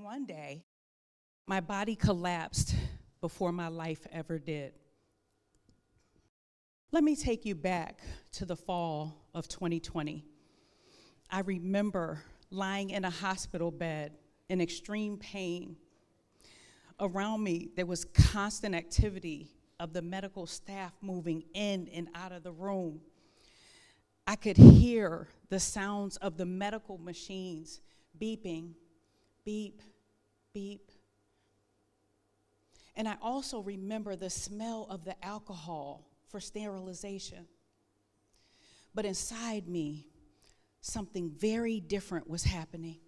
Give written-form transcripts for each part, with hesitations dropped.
One day, my body collapsed before my life ever did. Let me take you back to the fall of 2020. I remember lying in a hospital bed in extreme pain. Around me, there was constant activity of the medical staff moving in and out of the room. I could hear the sounds of the medical machines beeping, beep, beep. And I also remember the smell of the alcohol for sterilization. But inside me, something very different was happening.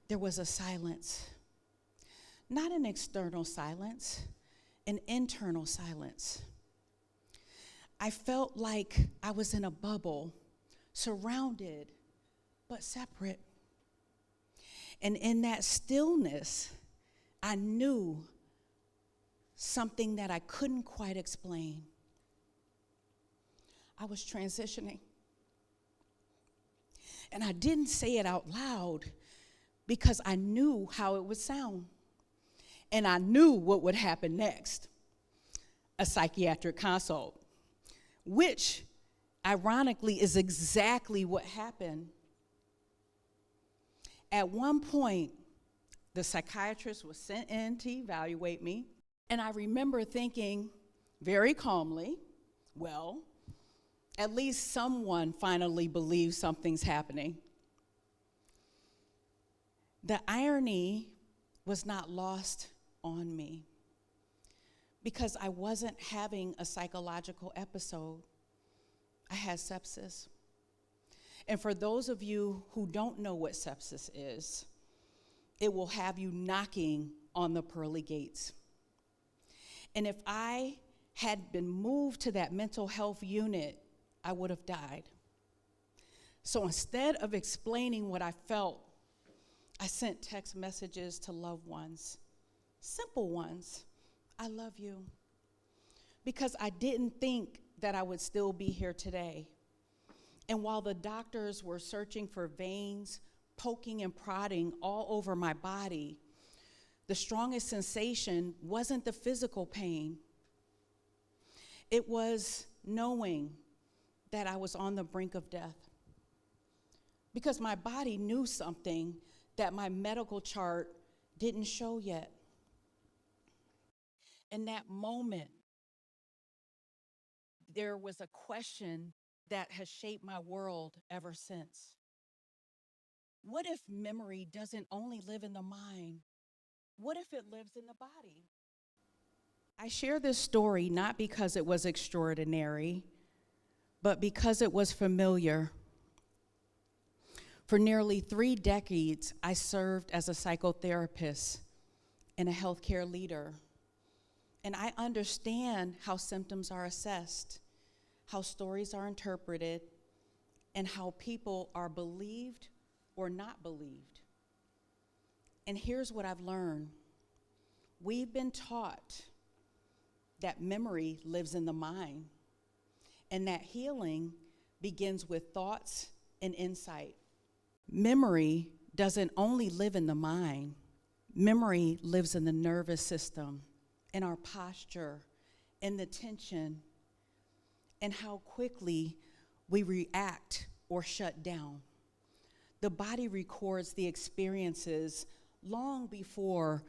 There was a silence, not an external silence, an internal silence. I felt like I was in a bubble, surrounded, but separate. And in that stillness, I knew something that I couldn't quite explain. I was transitioning. And I didn't say it out loud because I knew how it would sound. And I knew what would happen next, a psychiatric consult, which ironically is exactly what happened. At one point, the psychiatrist was sent in to evaluate me, and I remember thinking very calmly, well, at least someone finally believes something's happening. The irony was not lost on me because I wasn't having a psychological episode. I had sepsis. And for those of you who don't know what sepsis is, it will have you knocking on the pearly gates. And if I had been moved to that mental health unit, I would have died. So instead of explaining what I felt, I sent text messages to loved ones, simple ones. I love you. Because I didn't think that I would still be here today. And while the doctors were searching for veins, poking and prodding all over my body, the strongest sensation wasn't the physical pain. It was knowing that I was on the brink of death. Because my body knew something that my medical chart didn't show yet. In that moment, there was a question that has shaped my world ever since. What if memory doesn't only live in the mind? What if it lives in the body? I share this story not because it was extraordinary, but because it was familiar. For nearly 3 decades, I served as a psychotherapist and a healthcare leader. And I understand how symptoms are assessed, how stories are interpreted, and how people are believed or not believed. And here's what I've learned. We've been taught that memory lives in the mind, and that healing begins with thoughts and insight. Memory doesn't only live in the mind. Memory lives in the nervous system, in our posture, in the tension, and how quickly we react or shut down. The body records the experiences long before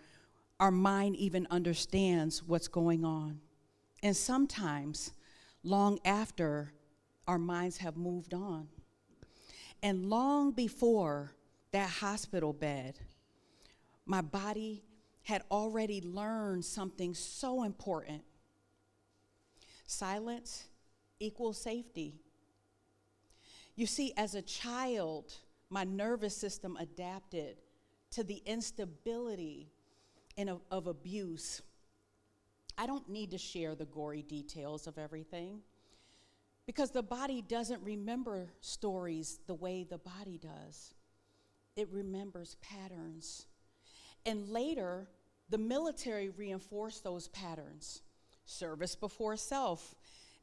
our mind even understands what's going on. And sometimes long after our minds have moved on. And long before that hospital bed, my body had already learned something so important. Silence equals safety. You see, as a child, my nervous system adapted to the instability of abuse. I don't need to share the gory details of everything because the body doesn't remember stories the way the body does. It remembers patterns. And later, the military reinforced those patterns. Service before self,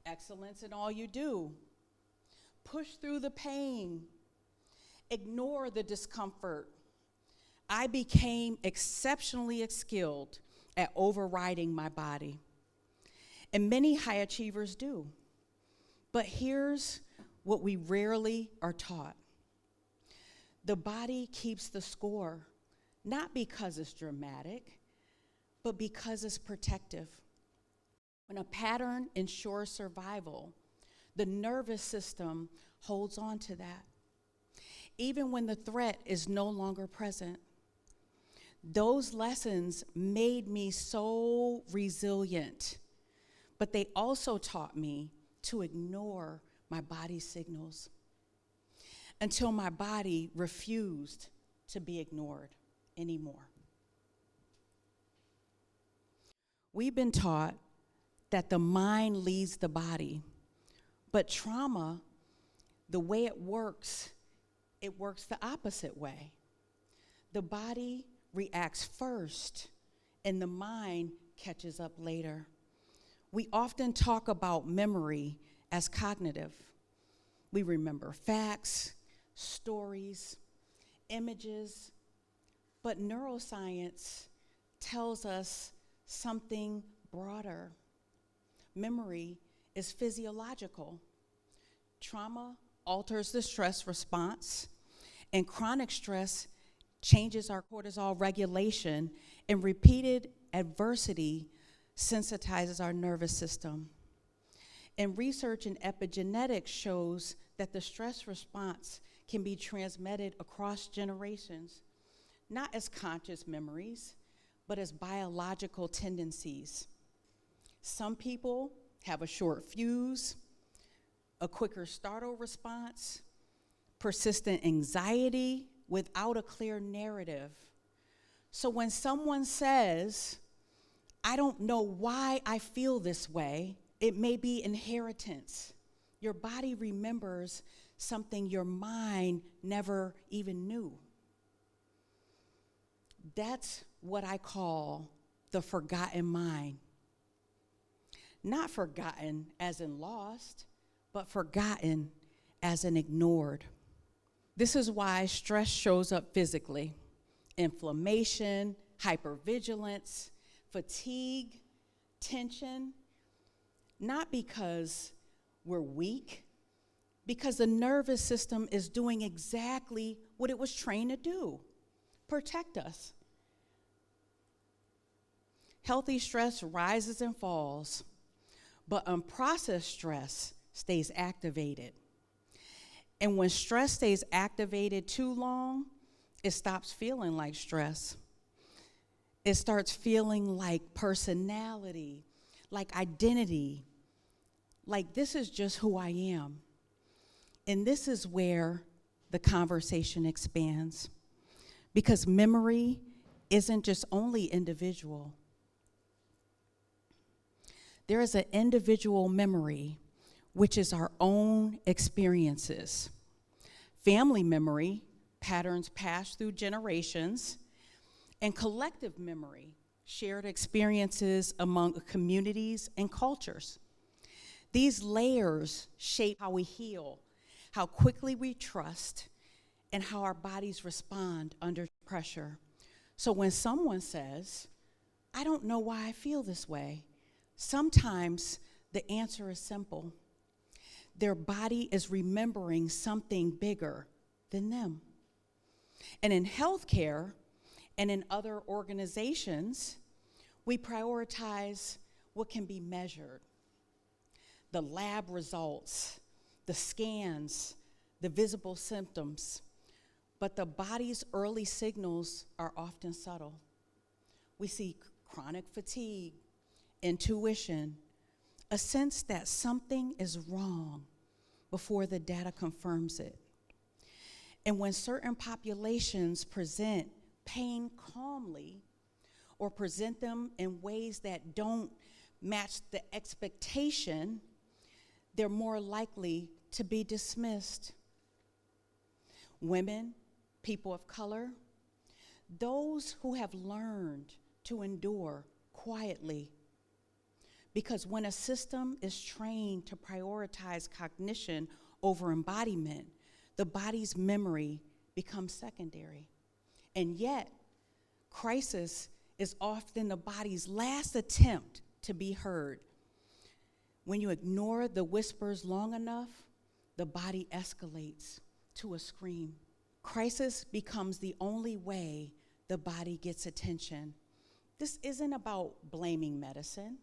excellence in all you do. Push through the pain, ignore the discomfort. I became exceptionally skilled at overriding my body. And many high achievers do. But here's what we rarely are taught. The body keeps the score, not because it's dramatic, but because it's protective. When a pattern ensures survival, the nervous system holds on to that. Even when the threat is no longer present. Those lessons made me so resilient, but they also taught me to ignore my body's signals until my body refused to be ignored anymore. We've been taught that the mind leads the body, but trauma, the way it works the opposite way. The body reacts first, and the mind catches up later. We often talk about memory as cognitive. We remember facts, stories, images, but neuroscience tells us something broader. Memory is physiological. Trauma alters the stress response, and chronic stress changes our cortisol regulation, and repeated adversity sensitizes our nervous system. And research in epigenetics shows that the stress response can be transmitted across generations, not as conscious memories, but as biological tendencies. Some people have a short fuse, a quicker startle response, persistent anxiety without a clear narrative. So when someone says, I don't know why I feel this way, it may be inheritance. Your body remembers something your mind never even knew. That's what I call the forgotten mind. Not forgotten as in lost, but forgotten as in ignored. This is why stress shows up physically. Inflammation, hypervigilance, fatigue, tension, not because we're weak, because the nervous system is doing exactly what it was trained to do, protect us. Healthy stress rises and falls, but unprocessed stress stays activated. And when stress stays activated too long, it stops feeling like stress. It starts feeling like personality, like identity, like this is just who I am. And this is where the conversation expands, because memory isn't just only individual. There is an individual memory, which is our own experiences. Family memory, patterns passed through generations, and collective memory, shared experiences among communities and cultures. These layers shape how we heal, how quickly we trust, and how our bodies respond under pressure. So when someone says, I don't know why I feel this way, sometimes the answer is simple. Their body is remembering something bigger than them. And in healthcare and in other organizations, we prioritize what can be measured. The lab results, the scans, the visible symptoms. But the body's early signals are often subtle. We see chronic fatigue, intuition, a sense that something is wrong before the data confirms it. And when certain populations present pain calmly or present them in ways that don't match the expectation, they're more likely to be dismissed. Women, people of color, those who have learned to endure quietly. Because when a system is trained to prioritize cognition over embodiment, the body's memory becomes secondary. And yet, Crisis is often the body's last attempt to be heard. When you ignore the whispers long enough, the body escalates to a scream. Crisis becomes the only way the body gets attention. This isn't about blaming medicine.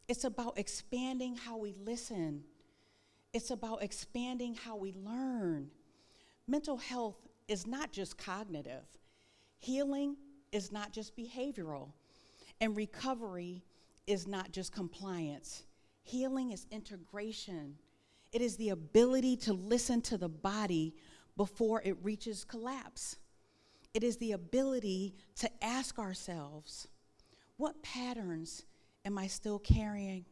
It's about expanding how we listen. It's about expanding how we learn. Mental health is not just cognitive. Healing is not just behavioral. And recovery is not just compliance. Healing is integration. It is the ability to listen to the body before it reaches collapse. It is the ability to ask ourselves, what patterns am I still carrying?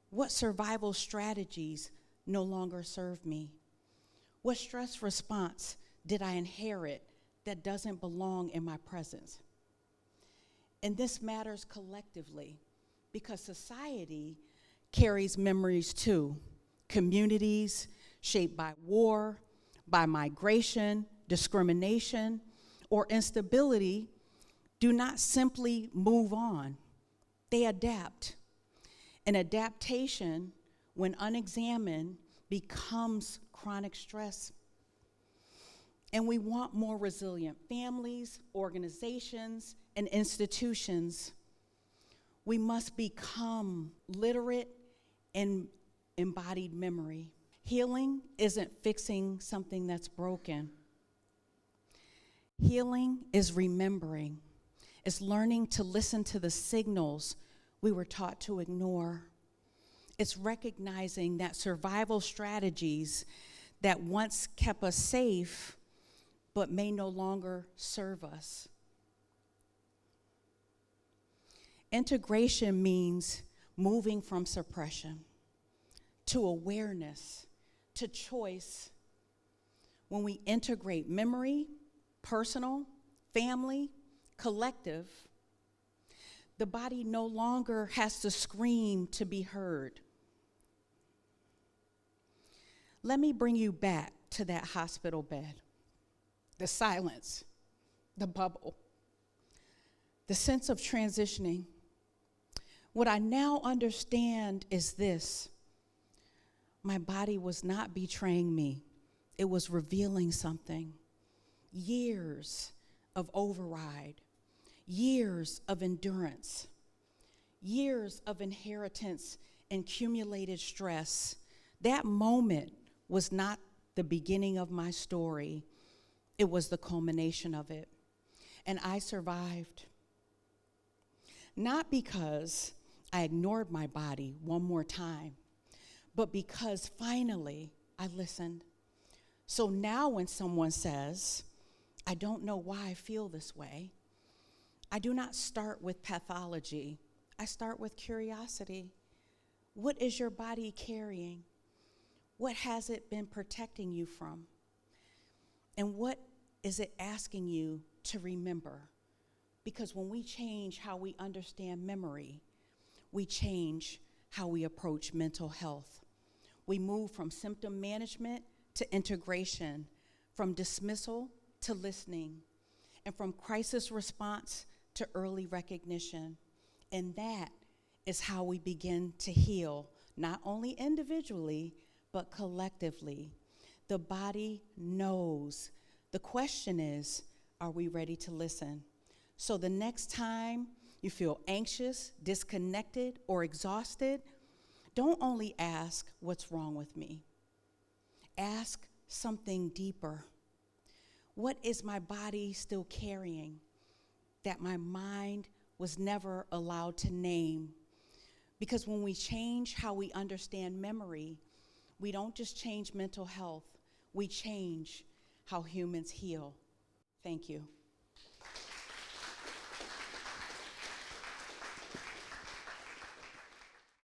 What survival strategies no longer serve me? What stress response did I inherit that doesn't belong in my presence? And this matters collectively because society carries memories too. Communities shaped by war, by migration, discrimination, or instability do not simply move on. They adapt. And adaptation, when unexamined, becomes chronic stress. And we want more resilient families, organizations, and institutions. We must become literate in embodied memory. Healing isn't fixing something that's broken. Healing is remembering. It's learning to listen to the signals we were taught to ignore. It's recognizing that survival strategies that once kept us safe but may no longer serve us. Integration means moving from suppression to awareness, to choice. When we integrate memory, personal, family, collective, the body no longer has to scream to be heard. Let me bring you back to that hospital bed. The silence, the bubble, the sense of transitioning. What I now understand is this: my body was not betraying me. It was revealing something. Years of override, years of endurance, years of inheritance and accumulated stress. That moment was not the beginning of my story. It was the culmination of it. And I survived. Not because I ignored my body one more time, but because finally I listened. So now when someone says, I don't know why I feel this way, I do not start with pathology. I start with curiosity. What is your body carrying? What has it been protecting you from? And what is it asking you to remember? Because when we change how we understand memory, we change how we approach mental health. We move from symptom management to integration, from dismissal to listening, and from crisis response to early recognition. And that is how we begin to heal, not only individually, but collectively. The body knows. The question is, are we ready to listen? So the next time you feel anxious, disconnected, or exhausted, don't only ask, what's wrong with me? Ask something deeper. What is my body still carrying that my mind was never allowed to name? Because when we change how we understand memory, we don't just change mental health, we change how humans heal. Thank you.